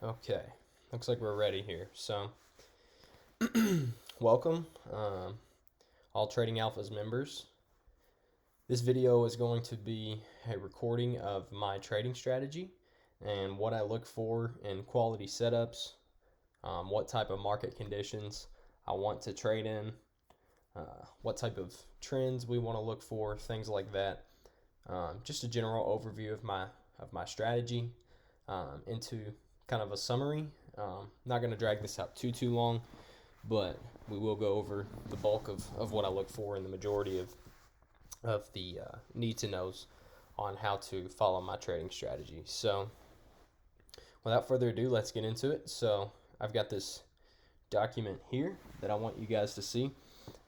Okay, looks like we're ready here. So, welcome, all Trading Alphas members. This video is going to be a recording of my trading strategy and what I look for in quality setups, what type of market conditions I want to trade in, what type of trends we want to look for, things like that. Just a general overview of my strategy into kind of a summary. Not going to drag this out too long, but we will go over the bulk of what I look for in the majority of the need to knows on how to follow my trading strategy. So without further ado, let's get into it. So I've got this document here that I want you guys to see,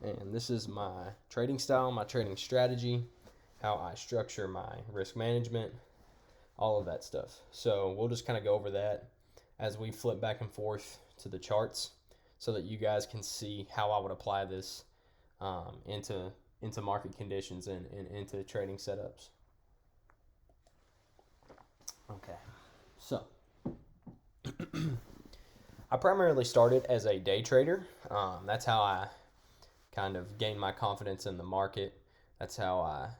and this is my trading style, my trading strategy, how I structure my risk management, all of that stuff. So we'll just kind of go over that as we flip back and forth to the charts so that you guys can see how I would apply this into market conditions and into trading setups. Okay, so I primarily started as a day trader. That's how I kind of gained my confidence in the market. That's how I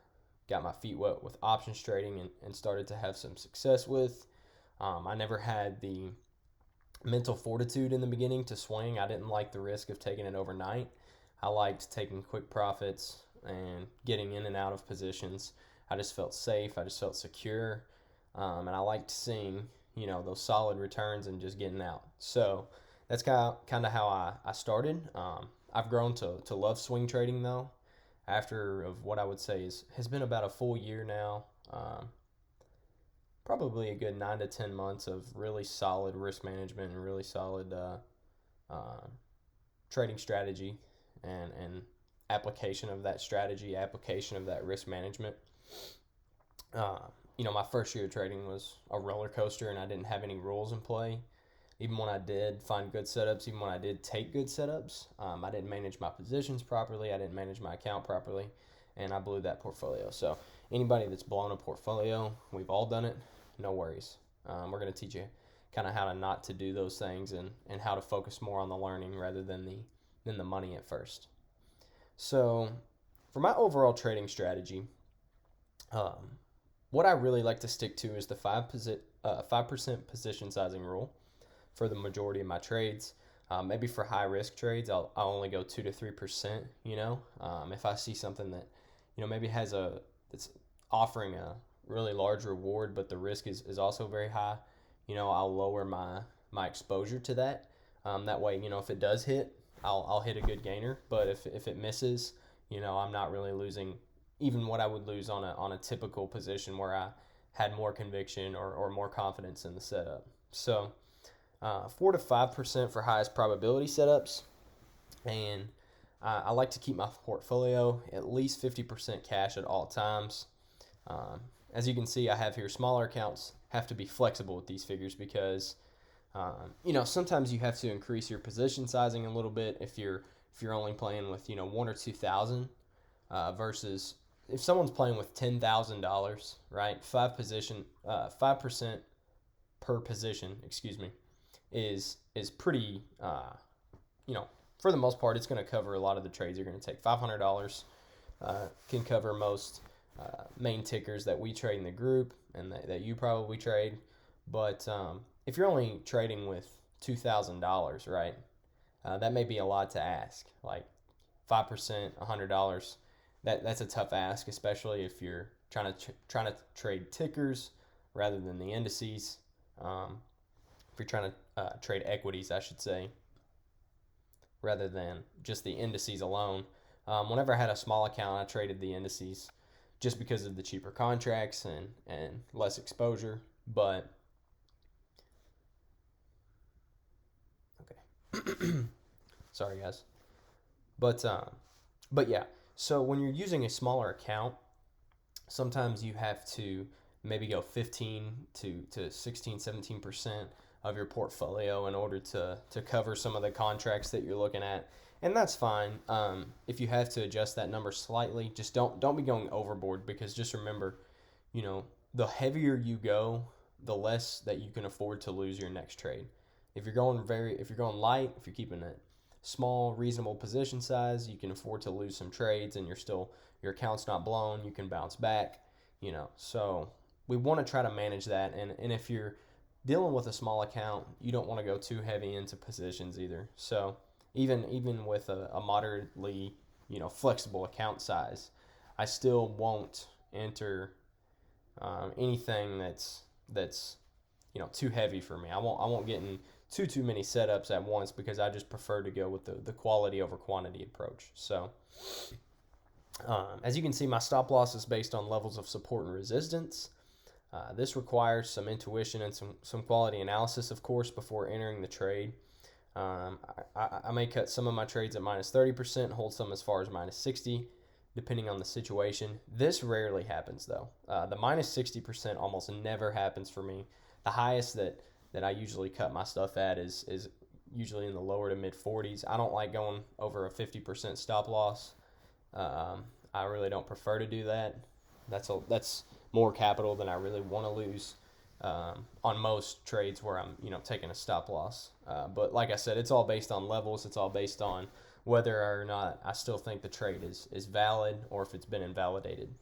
got my feet wet with options trading and started to have some success with. I never had the mental fortitude in the beginning to swing. I didn't like the risk of taking it overnight. I liked taking quick profits and getting in and out of positions. I just felt safe. I just felt secure. And I liked seeing, those solid returns and just getting out. So that's kind of how I started. I've grown to love swing trading though. After of what I would say has been about a full year now. Probably a good 9 to 10 months of really solid risk management and really solid trading strategy and application of that strategy, application of that risk management. My first year of trading was a roller coaster and I didn't have any rules in play. Even when I did find good setups, even when I did take good setups, I didn't manage my positions properly. I didn't manage my account properly, and I blew that portfolio. So anybody that's blown a portfolio, we've all done it. No worries. We're going to teach you kind of how to not to do those things and how to focus more on the learning rather than the money at first. So for my overall trading strategy, what I really like to stick to is the 5% position sizing rule for the majority of my trades. Maybe for high risk trades, I'll only go 2 to 3%. If I see something that maybe it's offering a really large reward, but the risk is also very high, I'll lower my exposure to that. That way, if it does hit, I'll hit a good gainer. But if it misses, I'm not really losing even what I would lose on a typical position where I had more conviction or more confidence in the setup. So 4 to 5% for highest probability setups, and I like to keep my portfolio at least 50% cash at all times. As you can see, I have here smaller accounts have to be flexible with these figures because sometimes you have to increase your position sizing a little bit if you're only playing with 1 or 2 thousand versus if someone's playing with $10,000, right? 5% per position, excuse me, is pretty, for the most part, it's going to cover a lot of the trades you're going to take. $500 can cover most main tickers that we trade in the group and that you probably trade. But if you're only trading with $2,000, right, that may be a lot to ask. Like 5%, $100, that's a tough ask, especially if you're trying to trade tickers rather than the indices. If you're trying to trade equities, I should say, rather than just the indices alone. Whenever I had a small account, I traded the indices just because of the cheaper contracts and less exposure. But, okay. Sorry, guys. But yeah, so when you're using a smaller account, sometimes you have to maybe go 15 to 16, 17% of your portfolio in order to cover some of the contracts that you're looking at. And that's fine. If you have to adjust that number slightly, just don't be going overboard because just remember, the heavier you go, the less that you can afford to lose your next trade. If you're going light, if you're keeping it small, reasonable position size, you can afford to lose some trades and your account's not blown, you can bounce back, So we want to try to manage that, and if you're dealing with a small account, you don't want to go too heavy into positions either. So even with a moderately, flexible account size, I still won't enter anything that's too heavy for me. I won't get in too many setups at once because I just prefer to go with the quality over quantity approach. So as you can see, my stop loss is based on levels of support and resistance. This requires some intuition and some quality analysis, of course, before entering the trade. I may cut some of my trades at minus 30%, hold some as far as minus 60, depending on the situation. This rarely happens, though. The minus 60% almost never happens for me. The highest that I usually cut my stuff at is usually in the lower to mid 40s. I don't like going over a 50% stop loss. I really don't prefer to do that. That's more capital than I really want to lose on most trades where I'm taking a stop loss. But like I said, it's all based on levels. It's all based on whether or not I still think the trade is valid or if it's been invalidated.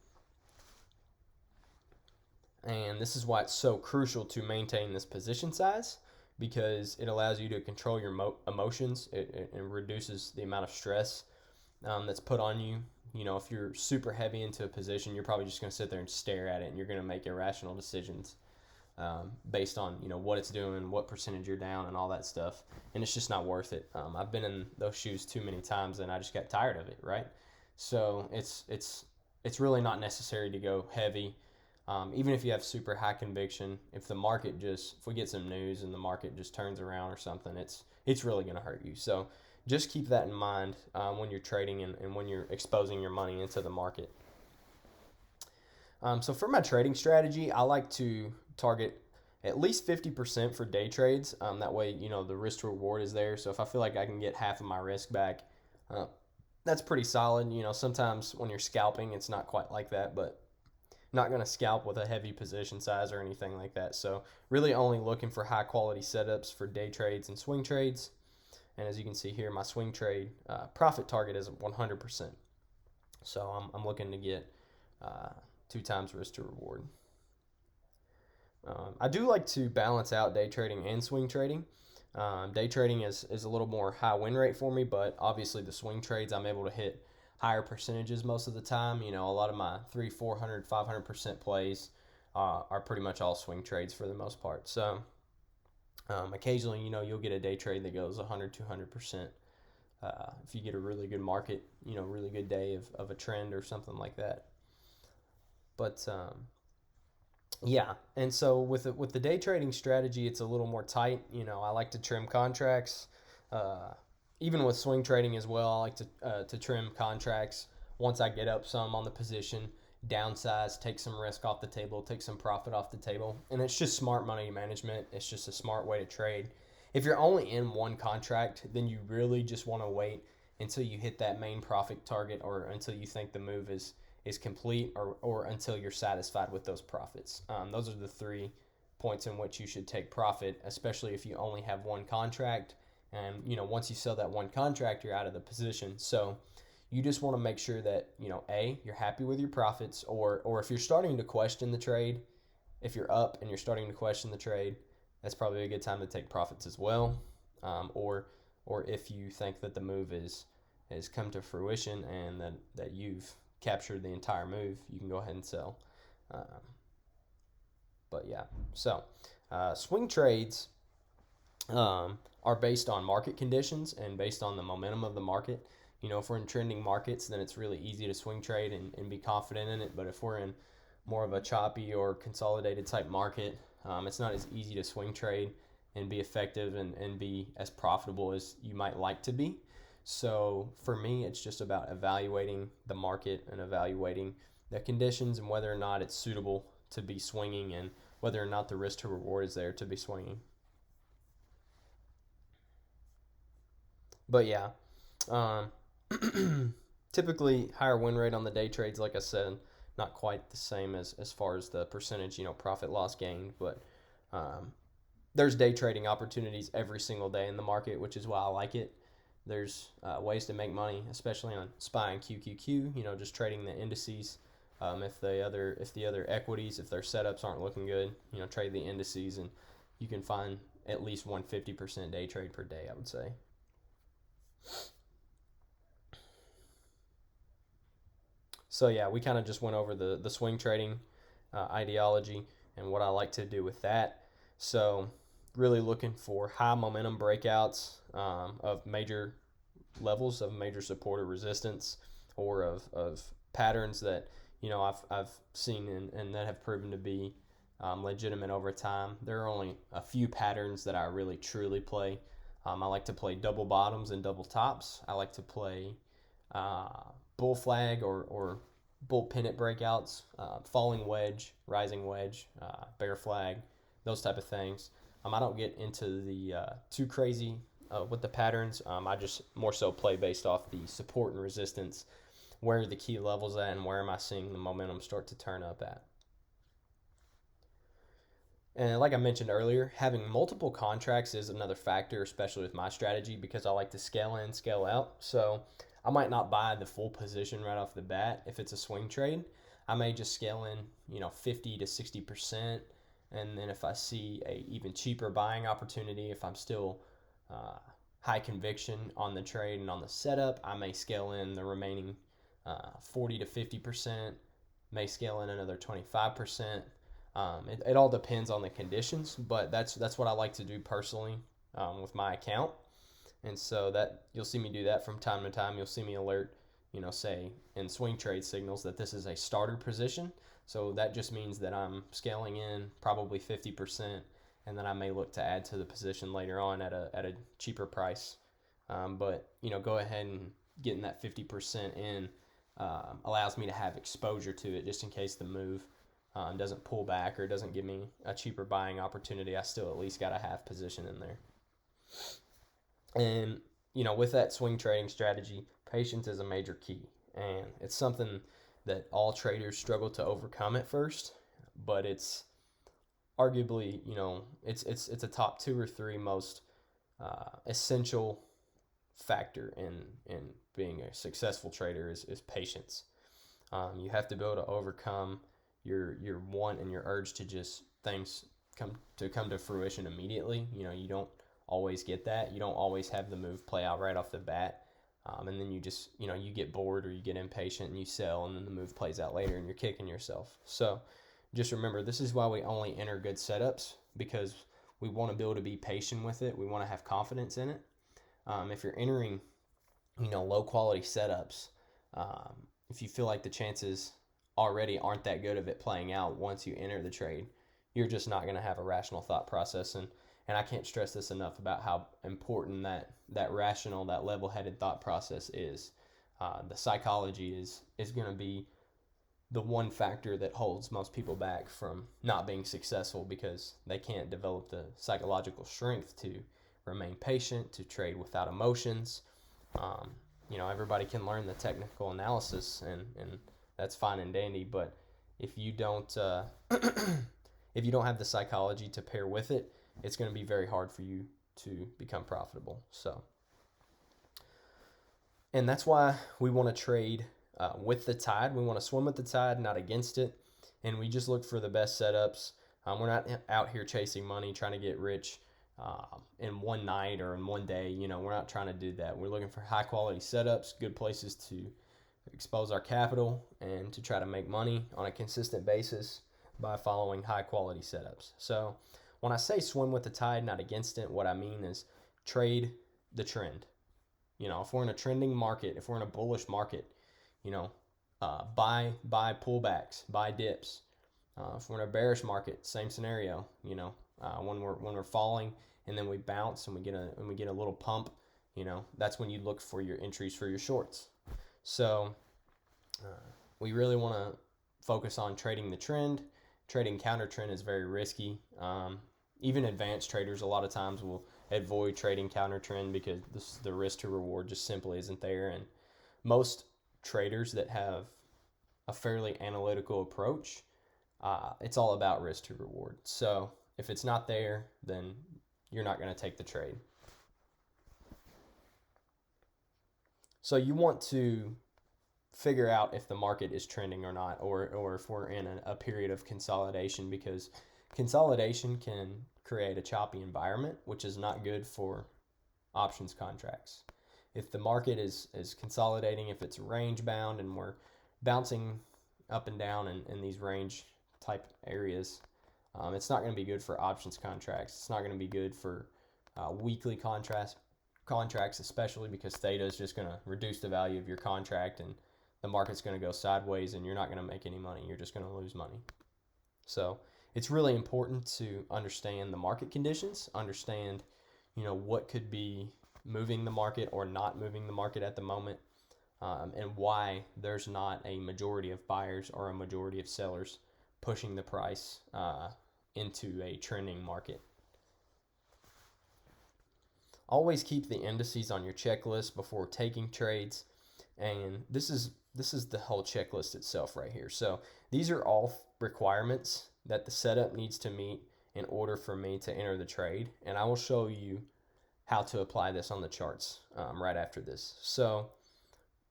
And this is why it's so crucial to maintain this position size, because it allows you to control your emotions. It reduces the amount of stress that's put on you. If you're super heavy into a position, you're probably just going to sit there and stare at it, and you're going to make irrational decisions based on what it's doing, what percentage you're down, and all that stuff. And it's just not worth it. I've been in those shoes too many times, and I just got tired of it. Right? So it's really not necessary to go heavy. Even if you have super high conviction, if we get some news and the market just turns around or something, it's really going to hurt you. So just keep that in mind when you're trading and when you're exposing your money into the market. So for my trading strategy, I like to target at least 50% for day trades. That way, the risk to reward is there. So if I feel like I can get half of my risk back, that's pretty solid. Sometimes when you're scalping, it's not quite like that, but not going to scalp with a heavy position size or anything like that. So really only looking for high quality setups for day trades and swing trades. And as you can see here, my swing trade profit target is 100%. So I'm looking to get 2 times risk to reward. I do like to balance out day trading and swing trading. Day trading is a little more high win rate for me, but obviously the swing trades I'm able to hit higher percentages most of the time. A lot of my 300, 400, 500% plays are pretty much all swing trades for the most part. So occasionally, you'll get a day trade that goes 100, 200%. If you get a really good market, really good day of a trend or something like that. But yeah, and so with the day trading strategy, it's a little more tight. I like to trim contracts. Even with swing trading as well, I like to trim contracts once I get up some on the position, downsize, take some risk off the table, take some profit off the table. And it's just smart money management. It's just a smart way to trade. If you're only in one contract, then you really just want to wait until you hit that main profit target or until you think the move is complete or until you're satisfied with those profits. Those are the 3 points in which you should take profit, especially if you only have one contract. And, once you sell that one contract, you're out of the position. So you just want to make sure that, A, you're happy with your profits, or if you're starting to question the trade, if you're up and you're starting to question the trade, that's probably a good time to take profits as well. Or if you think that the move has come to fruition and that you've captured the entire move, you can go ahead and sell. But yeah, so swing trades are based on market conditions and based on the momentum of the market. If we're in trending markets, then it's really easy to swing trade and be confident in it. But if we're in more of a choppy or consolidated type market, it's not as easy to swing trade and be effective and be as profitable as you might like to be. So for me, it's just about evaluating the market and evaluating the conditions and whether or not it's suitable to be swinging and whether or not the risk to reward is there to be swinging. But yeah, typically higher win rate on the day trades, like I said, not quite the same as far as the percentage, profit loss gained, but Um, there's day trading opportunities every single day in the market, which is why I like it. There's ways to make money, especially on SPY and QQQ. Just trading the indices. If the other equities, if their setups aren't looking good, trade the indices, and you can find at least 150% day trade per day, I would say. So yeah, we kind of just went over the swing trading ideology and what I like to do with that. So really looking for high momentum breakouts of major levels of major support or resistance, or of patterns that I've seen and that have proven to be legitimate over time. There are only a few patterns that I really truly play. I like to play double bottoms and double tops. I like to play uh, bull flag or bull pennant breakouts, falling wedge, rising wedge, bear flag, those type of things. I don't get into the too crazy with the patterns. I just more so play based off the support and resistance, where are the key levels at, and where am I seeing the momentum start to turn up at. And like I mentioned earlier, having multiple contracts is another factor, especially with my strategy, because I like to scale in, scale out. So I might not buy the full position right off the bat if it's a swing trade. I may just scale in, 50 to 60%. And then if I see a even cheaper buying opportunity, if I'm still uh, high conviction on the trade and on the setup, I may scale in the remaining 40 to 50%, may scale in another 25%. It all depends on the conditions, but that's what I like to do personally with my account. And so that you'll see me do that from time to time. You'll see me alert, say in swing trade signals that this is a starter position. So that just means that I'm scaling in probably 50%, and then I may look to add to the position later on at a cheaper price. But go ahead and getting that 50% in allows me to have exposure to it, just in case the move doesn't pull back or doesn't give me a cheaper buying opportunity. I still at least got a half position in there. And with that swing trading strategy, patience is a major key, and it's something that all traders struggle to overcome at first, but it's arguably it's a top 2 or 3 most essential factor in being a successful trader is patience. You have to be able to overcome your want and your urge to just things come to fruition immediately. You don't always get that. You don't always have the move play out right off the bat. And then you just, you get bored or you get impatient and you sell, and then the move plays out later and you're kicking yourself. So just remember, this is why we only enter good setups, because we want to be able to be patient with it. We want to have confidence in it. If you're entering, low quality setups, if you feel like the chances already aren't that good of it playing out once you enter the trade, you're just not going to have a rational thought process. And I can't stress this enough about how important that rational, that level-headed thought process is. The psychology is going to be the one factor that holds most people back from not being successful, because they can't develop the psychological strength to remain patient, to trade without emotions. Everybody can learn the technical analysis, and that's fine and dandy, but if you don't if you don't have the psychology to pair with it, it's going to be very hard for you to become profitable. So, and that's why we want to trade with the tide. We want to swim with the tide, not against it. And we just look for the best setups. We're not out here chasing money, trying to get rich in one night or in one day. We're not trying to do that. We're looking for high quality setups, good places to expose our capital, and to try to make money on a consistent basis by following high quality setups. So when I say swim with the tide, not against it, what I mean is trade the trend. If we're in a trending market, if we're in a bullish market, buy pullbacks, buy dips. If we're in a bearish market, same scenario. When we're falling and then we bounce and we get a little pump, that's when you look for your entries for your shorts. So we really want to focus on trading the trend. Trading counter trend is very risky. Even advanced traders a lot of times will avoid trading counter trend because the risk to reward just simply isn't there. And most traders that have a fairly analytical approach, it's all about risk to reward. So If it's not there, then you're not going to take the trade. So you want to figure out if the market is trending or not, or if we're in a period of consolidation, because consolidation can create a choppy environment, which is not good for options contracts. If the market is consolidating, if it's range bound and we're bouncing up and down in these range type areas, it's not going to be good for options contracts. It's not going to be good for weekly contracts, especially because theta is just going to reduce the value of your contract, and the market's going to go sideways and you're not going to make any money. You're just going to lose money. So it's really important to understand the market conditions, understand, what could be moving the market or not moving the market at the moment, and why there's not a majority of buyers or a majority of sellers pushing the price into a trending market. Always keep the indices on your checklist before taking trades, and this is the whole checklist itself right here. So these are all requirements that the setup needs to meet in order for me to enter the trade, and I will show you how to apply this on the charts right after this. So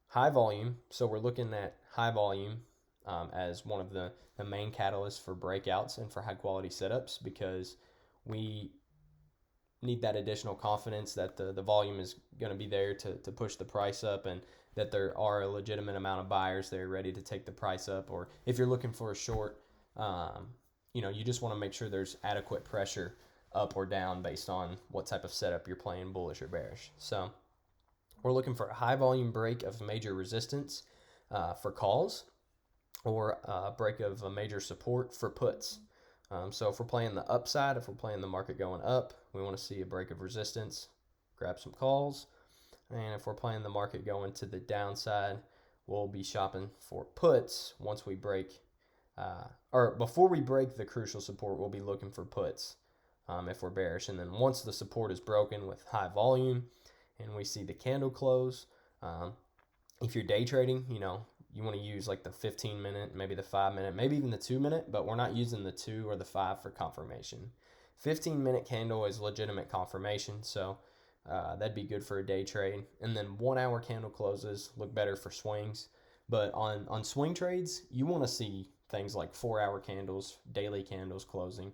high volume, so we're looking at high volume as one of the main catalysts for breakouts and for high quality setups, because we need that additional confidence that the volume is going to be there to push the price up, and that there are a legitimate amount of buyers there ready to take the price up. Or if you're looking for a short, you just want to make sure there's adequate pressure up or down based on what type of setup you're playing, bullish or bearish. So we're looking for a high volume break of major resistance for calls, or a break of a major support for puts. So if we're playing the upside, if we're playing the market going up, we want to see a break of resistance, grab some calls. And if we're playing the market going to the downside, we'll be shopping for puts. Once we break, or before we break the crucial support, we'll be looking for puts if we're bearish. And then once the support is broken with high volume and we see the candle close, if you're day trading, you want to use like the 15-minute, maybe the 5-minute, maybe even the 2-minute, but we're not using the 2 or the 5 for confirmation. 15-minute candle is legitimate confirmation, so that'd be good for a day trade. And then 1-hour candle closes look better for swings. But on swing trades, you want to see things like 4-hour candles, daily candles closing.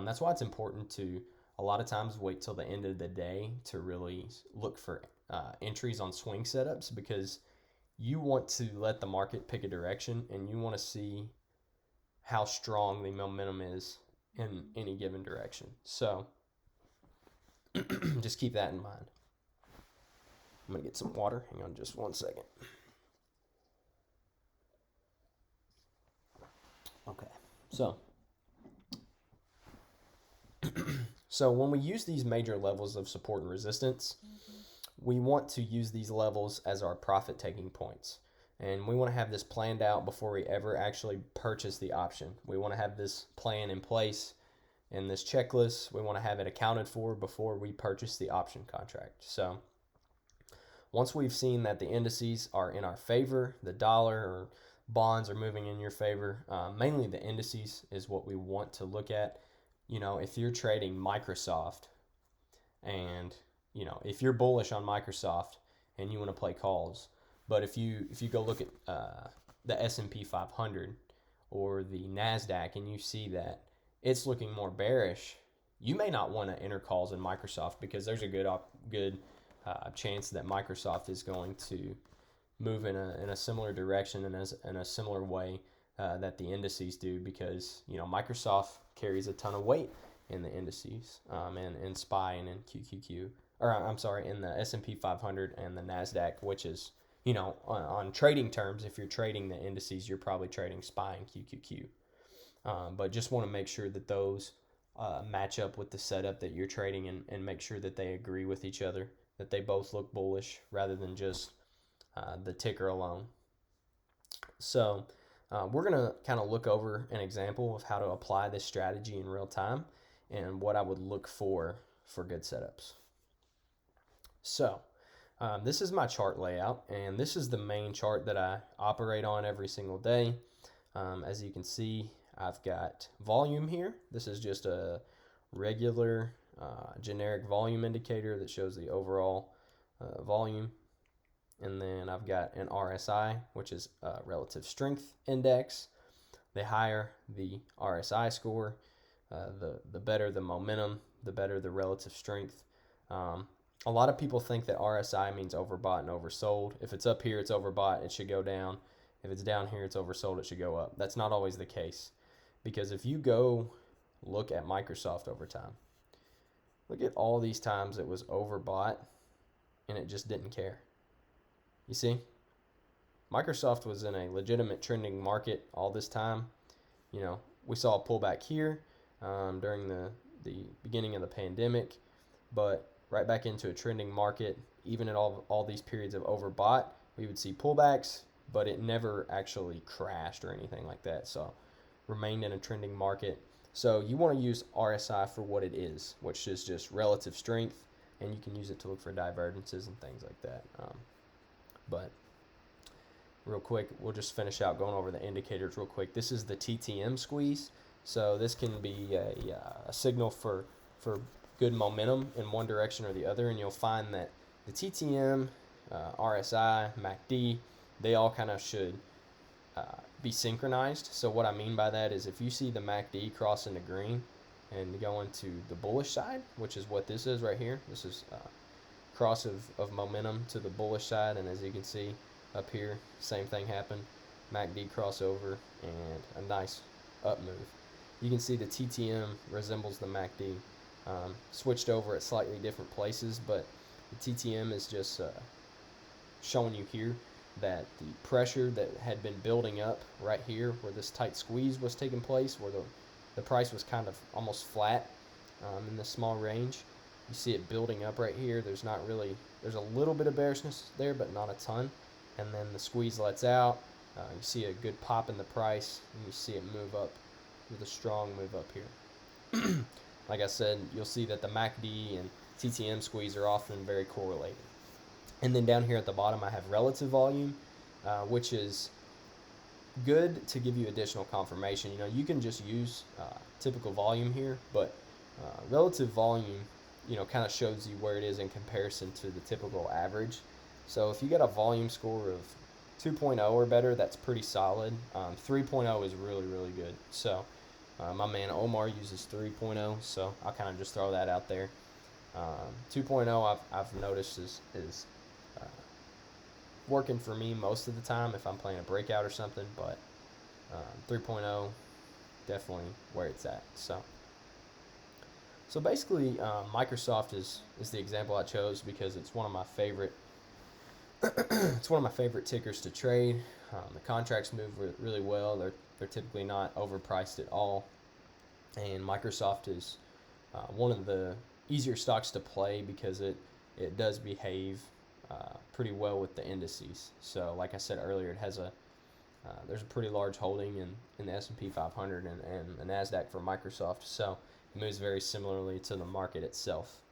That's why it's important to a lot of times wait till the end of the day to really look for entries on swing setups, because you want to let the market pick a direction, and you want to see how strong the momentum is in any given direction. So just keep that in mind. I'm going to get some water. Hang on just 1 second. Okay, so when we use these major levels of support and resistance, we want to use these levels as our profit taking points. And we want to have this planned out before we ever actually purchase the option. We want to have this plan in place in this checklist. We want to have it accounted for before we purchase the option contract. So once we've seen that the indices are in our favor, the dollar or bonds are moving in your favor, mainly the indices is what we want to look at. If you're trading Microsoft, and if you're bullish on Microsoft and you want to play calls, but if you go look at the S&P 500 or the NASDAQ and you see that it's looking more bearish, you may not want to enter calls in Microsoft, because there's a good chance that Microsoft is going to move in a similar direction and in a similar way that the indices do, because Microsoft carries a ton of weight in the indices, and in SPY and in QQQ, or I'm sorry, in the S&P 500 and the NASDAQ, which is, on trading terms, if you're trading the indices, you're probably trading SPY and QQQ. But just want to make sure that those match up with the setup that you're trading, and make sure that they agree with each other, that they both look bullish rather than just the ticker alone. So we're going to kind of look over an example of how to apply this strategy in real time and what I would look for good setups. So this is my chart layout, and this is the main chart that I operate on every single day. As you can see, I've got volume here. This is just a regular generic volume indicator that shows the overall volume. And then I've got an RSI, which is relative strength index. The higher the RSI score, the better the momentum, the better the relative strength. A lot of people think that RSI means overbought and oversold. If it's up here, it's overbought, it should go down. If it's down here, it's oversold, it should go up. That's not always the case, because if you go look at Microsoft over time, look at all these times it was overbought and it just didn't care. You see? Microsoft was in a legitimate trending market all this time. You know, we saw a pullback here during the beginning of the pandemic, but right back into a trending market. Even at all these periods of overbought, we would see pullbacks, but it never actually crashed or anything like that. So remained in a trending market. So you want to use RSI for what it is, which is just relative strength, and you can use it to look for divergences and things like that. But real quick, we'll just finish out going over the indicators real quick. This is the TTM squeeze. So this can be a signal for good momentum in one direction or the other, and you'll find that the TTM, RSI, MACD, they all kind of should be synchronized. So what I mean by that is if you see the MACD cross into green and go into the bullish side, which is what this is right here, this is cross of momentum to the bullish side, and as you can see up here, same thing happened, MACD crossover and a nice up move. You can see the TTM resembles the MACD, switched over at slightly different places, but the TTM is just showing you here that the pressure that had been building up right here where this tight squeeze was taking place, where the price was kind of almost flat in this small range. You see it building up right here. There's a little bit of bearishness there, but not a ton. And then the squeeze lets out. You see a good pop in the price, and you see it move up with a strong move up here. Like I said, you'll see that the MACD and TTM squeeze are often very correlated. And then down here at the bottom, I have relative volume, which is good to give you additional confirmation. You know, you can just use typical volume here, but relative volume, you know, kind of shows you where it is in comparison to the typical average. So if you get a volume score of 2.0 or better, that's pretty solid. 3.0 is really, really good. So my man Omar uses 3.0, so I'll kind of just throw that out there. 2.0 I've noticed is working for me most of the time if I'm playing a breakout or something, but 3.0 definitely where it's at. So basically, Microsoft is the example I chose because it's one of my favorite. It's one of my favorite tickers to trade. The contracts move really well. They're typically not overpriced at all, and Microsoft is one of the easier stocks to play because it does behave pretty well with the indices. So like I said earlier, it has there's a pretty large holding in the S&P 500 and the NASDAQ for Microsoft, so it moves very similarly to the market itself.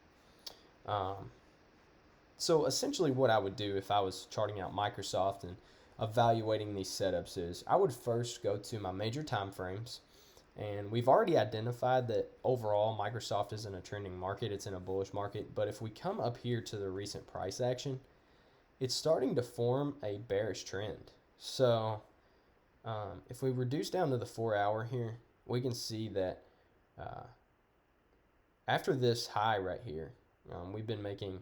So essentially what I would do if I was charting out Microsoft and evaluating these setups is I would first go to my major time frames, and we've already identified that overall Microsoft is in a trending market, it's in a bullish market, but if we come up here to the recent price action, it's starting to form a bearish trend. So if we reduce down to the 4 hour here, we can see that after this high right here, we've been making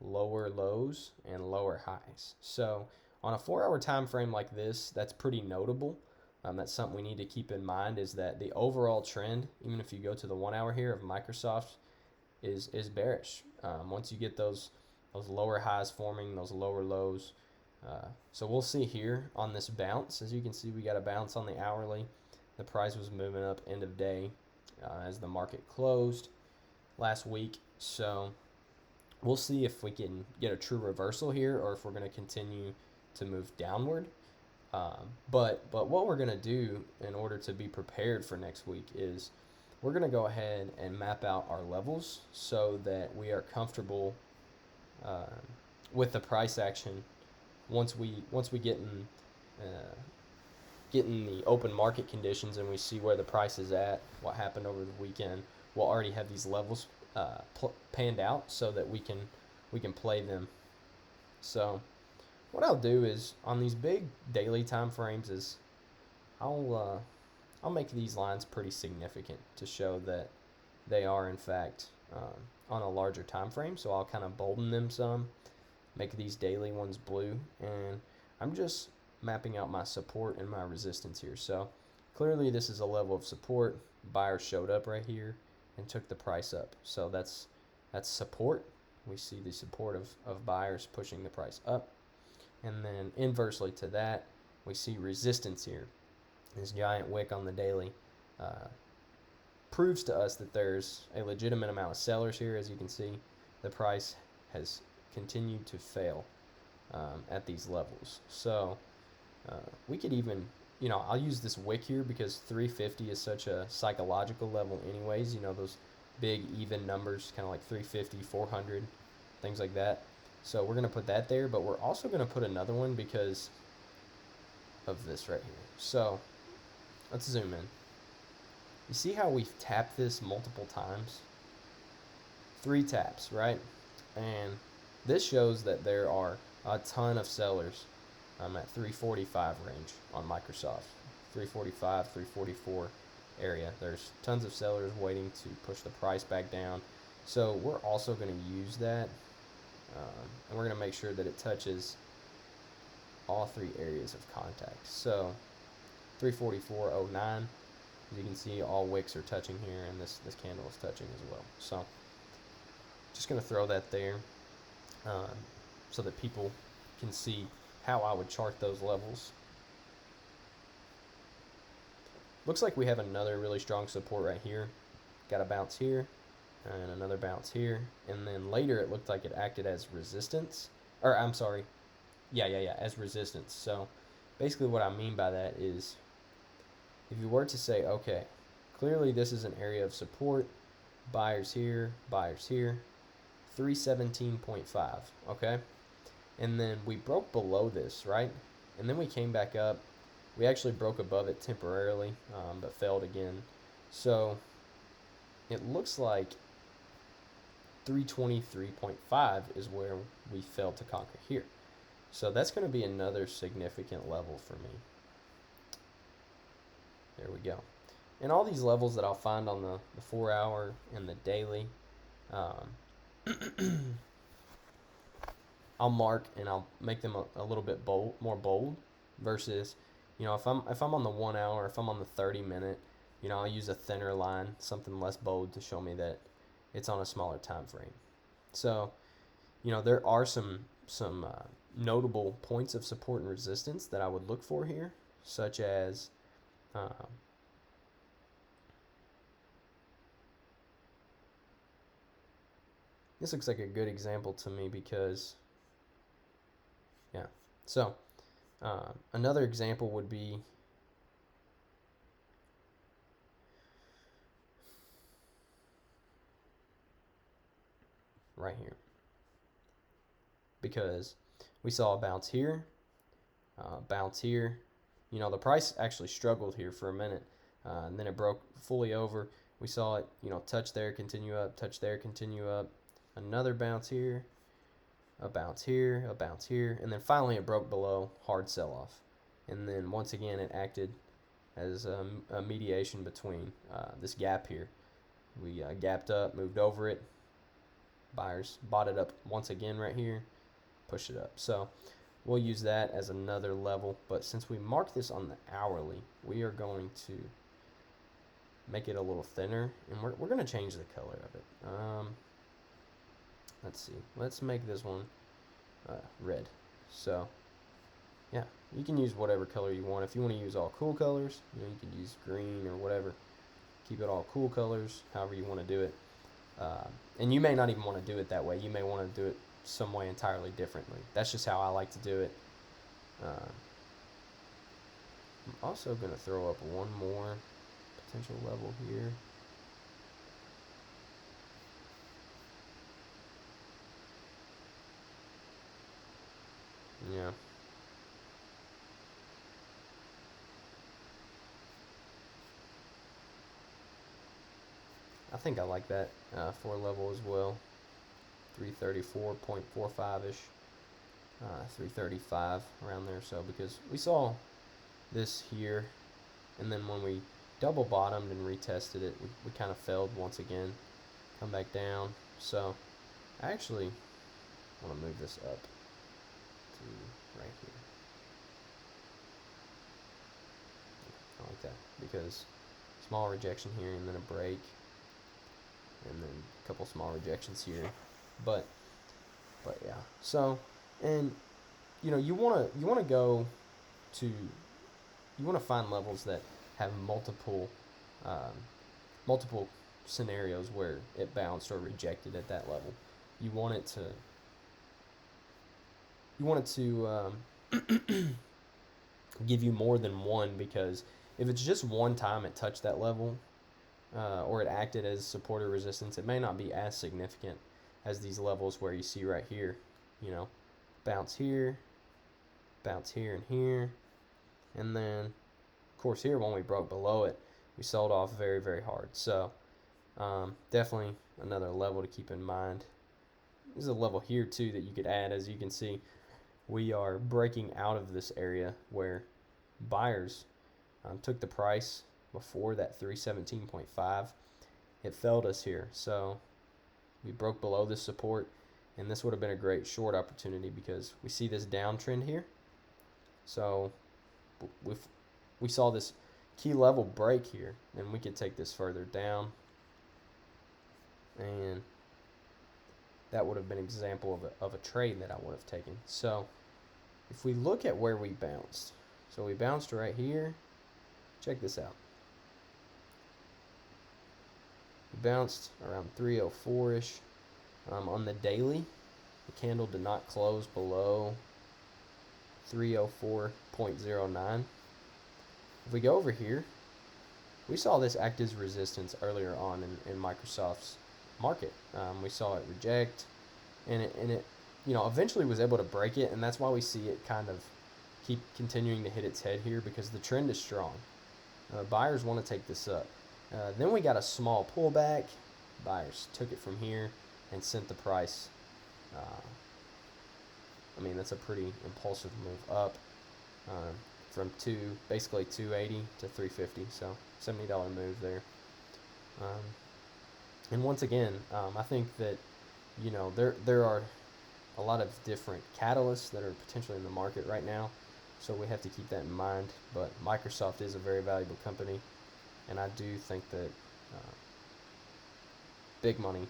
lower lows and lower highs. So on a 4 hour time frame like this, that's pretty notable. That's something we need to keep in mind, is that the overall trend, even if you go to the 1 hour here of Microsoft, is bearish. Once you get those lower highs forming, those lower lows. So we'll see here on this bounce. As you can see, we got a bounce on the hourly. The price was moving up end of day as the market closed last week. So we'll see if we can get a true reversal here or if we're going to continue to move downward. But what we're going to do in order to be prepared for next week is we're going to go ahead and map out our levels so that we are comfortable with the price action once we get in the open market conditions and we see where the price is at, what happened over the weekend. we'll already have these levels panned out so that we can play them. So what I'll do is on these big daily time frames is I'll make these lines pretty significant to show that they are in fact on a larger time frame. So I'll kind of bolden them some, make these daily ones blue, and I'm just mapping out my support and my resistance here. So clearly this is a level of support. Buyer showed up right here and took the price up. So that's support. We see the support of buyers pushing the price up. And then inversely to that, we see resistance here. This giant wick on the daily proves to us that there's a legitimate amount of sellers here. As you can see, the price has continued to fail at these levels. So we could even, I'll use this wick here because 350 is such a psychological level anyways. Those big even numbers, kind of like 350, 400, things like that. So we're going to put that there, but we're also going to put another one because of this right here. So let's zoom in. You see how we've tapped this multiple times? 3 taps, right? And this shows that there are a ton of sellers at 345 range on Microsoft. 345, 344 area. There's tons of sellers waiting to push the price back down. So we're also going to use that. And we're going to make sure that it touches all 3 areas of contact. So 344.09, as you can see, all wicks are touching here, and this candle is touching as well. So just going to throw that there so that people can see how I would chart those levels. Looks like we have another really strong support right here. Got a bounce here and another bounce here, and then later it looked like it acted as resistance, or I'm sorry, as resistance. So basically what I mean by that is if you were to say, okay, clearly this is an area of support, buyers here, 317.5, okay? And then we broke below this, right? And then we came back up. We actually broke above it temporarily, but failed again. So it looks like 323.5 is where we failed to conquer here. So that's going to be another significant level for me. There we go. And all these levels that I'll find on the 4 hour and the daily, I'll mark and I'll make them a little bit more bold versus, if I'm on the 1 hour, if I'm on the 30-minute, I'll use a thinner line, something less bold to show me that it's on a smaller time frame. So, there are some notable points of support and resistance that I would look for here, such as this looks like a good example to me because, so another example would be right here, because we saw a bounce here, bounce here. The price actually struggled here for a minute, and then it broke fully over. We saw it, touch there, continue up, touch there, continue up, another bounce here, a bounce here, a bounce here, and then finally it broke below, hard sell-off. And then once again it acted as a mediation between this gap here. We gapped up, moved over it, buyers bought it up once again right here, pushed it up. So we'll use that as another level, but since we mark this on the hourly, we are going to make it a little thinner, and we're going to change the color of it. Let's see, let's make this one red. So yeah, you can use whatever color you want. If you want to use all cool colors, you can use green or whatever. Keep it all cool colors, however you want to do it. And you may not even want to do it that way. You may want to do it some way entirely differently. That's just how I like to do it. I'm also going to throw up one more potential level here. Yeah. I think I like that for a level as well. 334.45 ish, 335 around there. So because we saw this here, and then when we double bottomed and retested it, we kind of failed once again. Come back down. So I actually want to move this up to right here. I like that because small rejection here and then a break and then a couple small rejections here. But yeah. So, and you want to go to, you want to find levels that have um, multiple scenarios where it bounced or rejected at that level. You want it to give you more than one, because if it's just one time it touched that level, or it acted as support or resistance, it may not be as significant as these levels where you see right here, bounce here and here, and then of course here when we broke below it, we sold off very, very hard. So definitely another level to keep in mind. There's a level here too that you could add. As you can see, we are breaking out of this area where buyers took the price before that 317.5. It failed us here, so we broke below this support, and this would have been a great short opportunity because we see this downtrend here. So we saw this key level break here, and we could take this further down, and that would have been an example of a trade that I would have taken. So if we look at where we bounced, so we bounced right here. Check this out. We bounced around 304-ish. On the daily, the candle did not close below 304.09. If we go over here, we saw this act as resistance earlier on in Microsoft's market. We saw it reject, and it eventually was able to break it, and that's why we see it kind of keep continuing to hit its head here, because the trend is strong. Buyers want to take this up. Then we got a small pullback. Buyers took it from here and sent the price. That's a pretty impulsive move up from basically 280 to 350. So $70 move there. And once again, I think that there are a lot of different catalysts that are potentially in the market right now. So we have to keep that in mind. But Microsoft is a very valuable company, and I do think that big money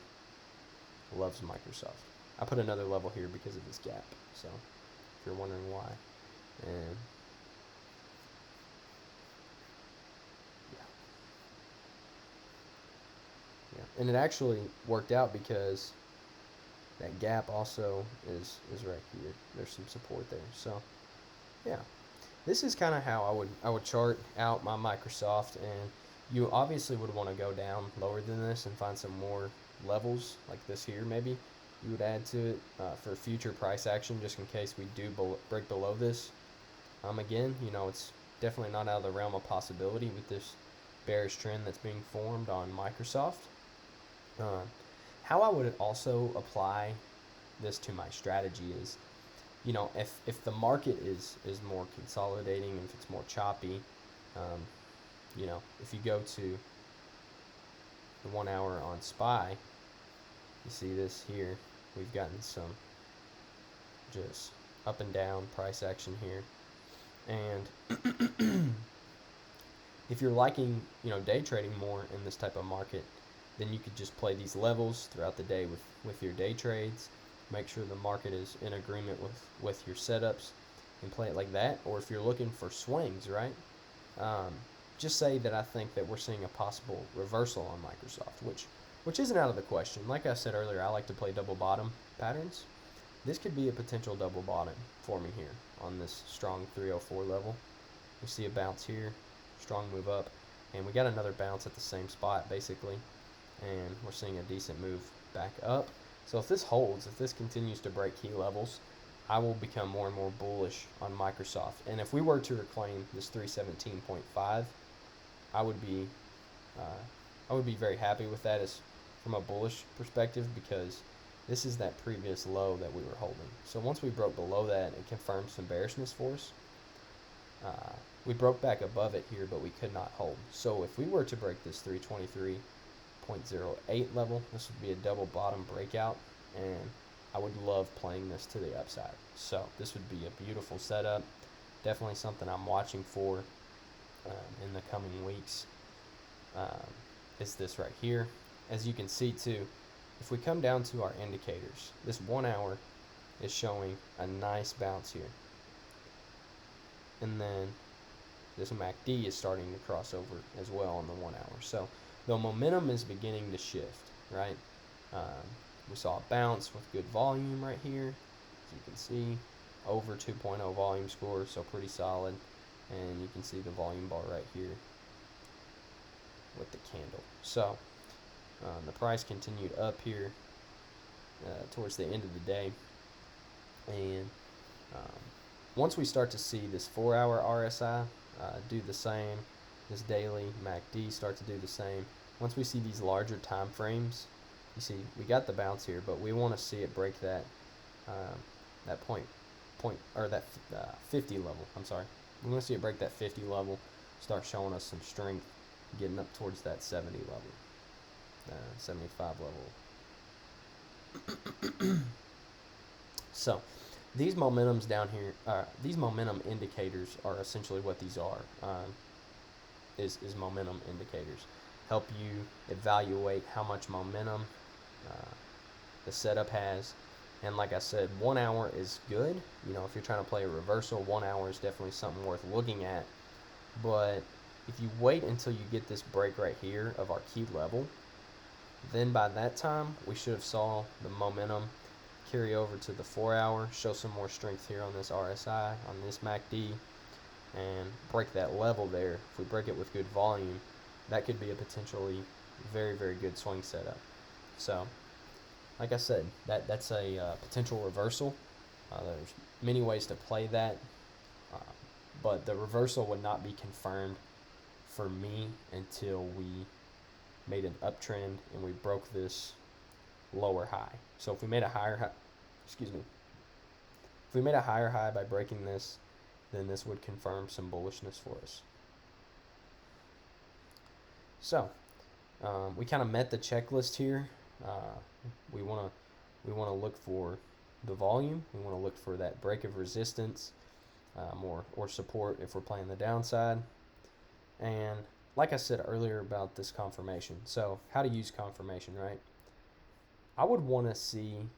loves Microsoft. I put another level here because of this gap. So if you're wondering why, and and it actually worked out because that gap also is right here. There's some support there. So yeah, this is kind of how I would chart out my Microsoft, and you obviously would want to go down lower than this and find some more levels like this here. Maybe you would add to it for future price action, just in case we do break below this. Again, it's definitely not out of the realm of possibility with this bearish trend that's being formed on Microsoft. How I would also apply this to my strategy is, if the market is more consolidating, if it's more choppy, if you go to the 1 hour on SPY, you see this here. We've gotten some just up and down price action here, and if you're liking day trading more in this type of market, then you could just play these levels throughout the day with your day trades. Make sure the market is in agreement with your setups and play it like that. Or if you're looking for swings, right? Just say that I think that we're seeing a possible reversal on Microsoft, which isn't out of the question. Like I said earlier, I like to play double bottom patterns. This could be a potential double bottom for me here on this strong 304 level. We see a bounce here, strong move up, and we got another bounce at the same spot basically, and we're seeing a decent move back up. So if this holds, if this continues to break key levels, I will become more and more bullish on Microsoft. And if we were to reclaim this 317.5, I would be I would be very happy with that as from a bullish perspective, because this is that previous low that we were holding. So once we broke below that, it confirmed some bearishness for us. We broke back above it here, but we could not hold. So if we were to break this 323.08 level, this would be a double bottom breakout, and I would love playing this to the upside. So this would be a beautiful setup. Definitely something I'm watching for in the coming weeks. Is this right here. As you can see too, if we come down to our indicators, this 1 hour is showing a nice bounce here. And then this MACD is starting to cross over as well on the 1 hour. So the momentum is beginning to shift, right? We saw a bounce with good volume right here. As you can see, over 2.0 volume score, so pretty solid. And you can see the volume bar right here with the candle. So the price continued up here towards the end of the day. And once we start to see this 4 hour RSI do the same, this daily MACD start to do the same, once we see these larger time frames, you see we got the bounce here, but we want to see it break that that 50 level. I'm sorry, we want to see it break that 50 level, start showing us some strength, getting up towards that 70 level, 75 level. So these momentums down here, these momentum indicators are essentially what these are. Is momentum indicators. Help you evaluate how much momentum the setup has. And like I said, 1 hour is good. You know, if you're trying to play a reversal, 1 hour is definitely something worth looking at. But if you wait until you get this break right here of our key level, then by that time we should have saw the momentum carry over to the 4 hour, show some more strength here on this RSI, on this MACD, and break that level there. If we break it with good volume, that could be a potentially very, very good swing setup. So like I said, that's a potential reversal. There's many ways to play that, but the reversal would not be confirmed for me until we made an uptrend and we broke this lower high. So if we made a higher high, if we made a higher high by breaking this, then this would confirm some bullishness for us. So we kind of met the checklist here. We want to look for the volume. We want to look for that break of resistance, or support if we're playing the downside. And like I said earlier about this confirmation, so how to use confirmation, right? I would want to see,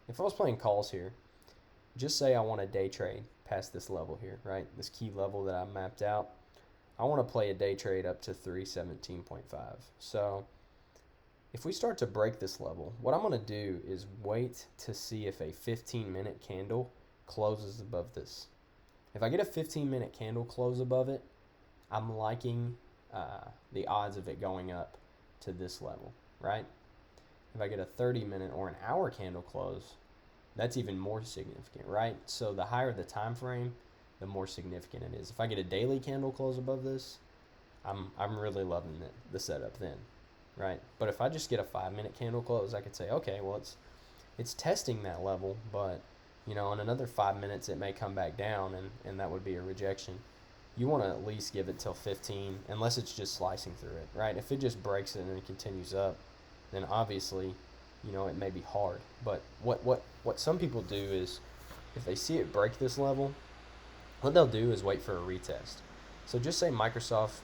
if I was playing calls here, just say I want a day trade past this level here, right? This key level that I mapped out. I want to play a day trade up to 317.5. So if we start to break this level, what I'm going to do is wait to see if a 15-minute candle closes above this. If I get a 15-minute candle close above it, I'm liking the odds of it going up to this level, right? If I get a 30-minute or an hour candle close, that's even more significant, right? So the higher the time frame, the more significant it is. If I get a daily candle close above this, I'm really loving the setup then, right? But if I just get a 5-minute candle close, I could say, okay, well it's testing that level, but you know, in another 5 minutes it may come back down, and that would be a rejection. You want to at least give it till 15, unless it's just slicing through it, right? If it just breaks it and it continues up, then obviously, you know, it may be hard. But what some people do is, if they see it break this level, what they'll do is wait for a retest. So just say Microsoft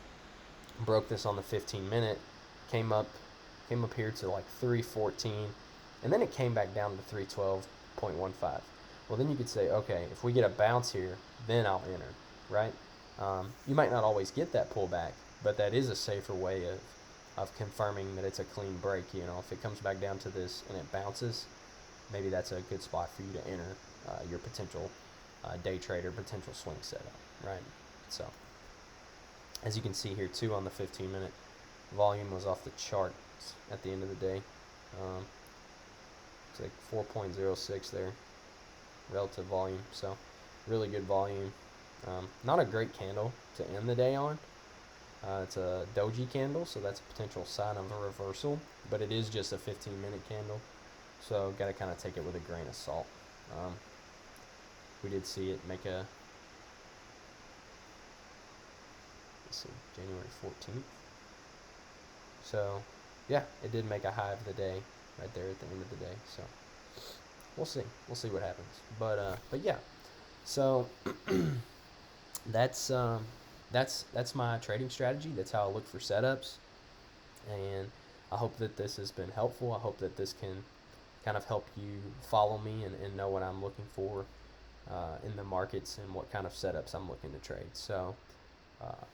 broke this on the 15-minute, came up here to like 314, and then it came back down to 312.15. Well, then you could say, okay, if we get a bounce here, then I'll enter, right? You might not always get that pullback, but that is a safer way of confirming that it's a clean break. You know, if it comes back down to this and it bounces, maybe that's a good spot for you to enter your potential day trade or potential swing setup, right? So as you can see here too, on the 15-minute, volume was off the charts at the end of the day. It's like 4.06 there, relative volume. So really good volume. Not a great candle to end the day on, It's a doji candle, so that's a potential sign of a reversal, but it is just a 15-minute candle, so got to kind of take it with a grain of salt. Um, we did see it make a, let's see, January 14th. So, yeah, it did make a high of the day right there at the end of the day. So, we'll see. We'll see what happens. But yeah. So that's that's my trading strategy. That's how I look for setups, and I hope that this has been helpful. I hope that this can kind of help you follow me and know what I'm looking for in the markets and what kind of setups I'm looking to trade. So, uh,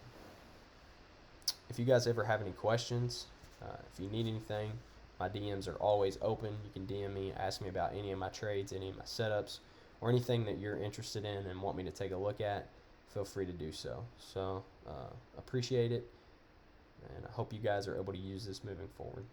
if you guys ever have any questions, if you need anything, my DMs are always open. You can DM me, ask me about any of my trades, any of my setups, or anything that you're interested in and want me to take a look at. Feel free to do so. So, appreciate it, and I hope you guys are able to use this moving forward.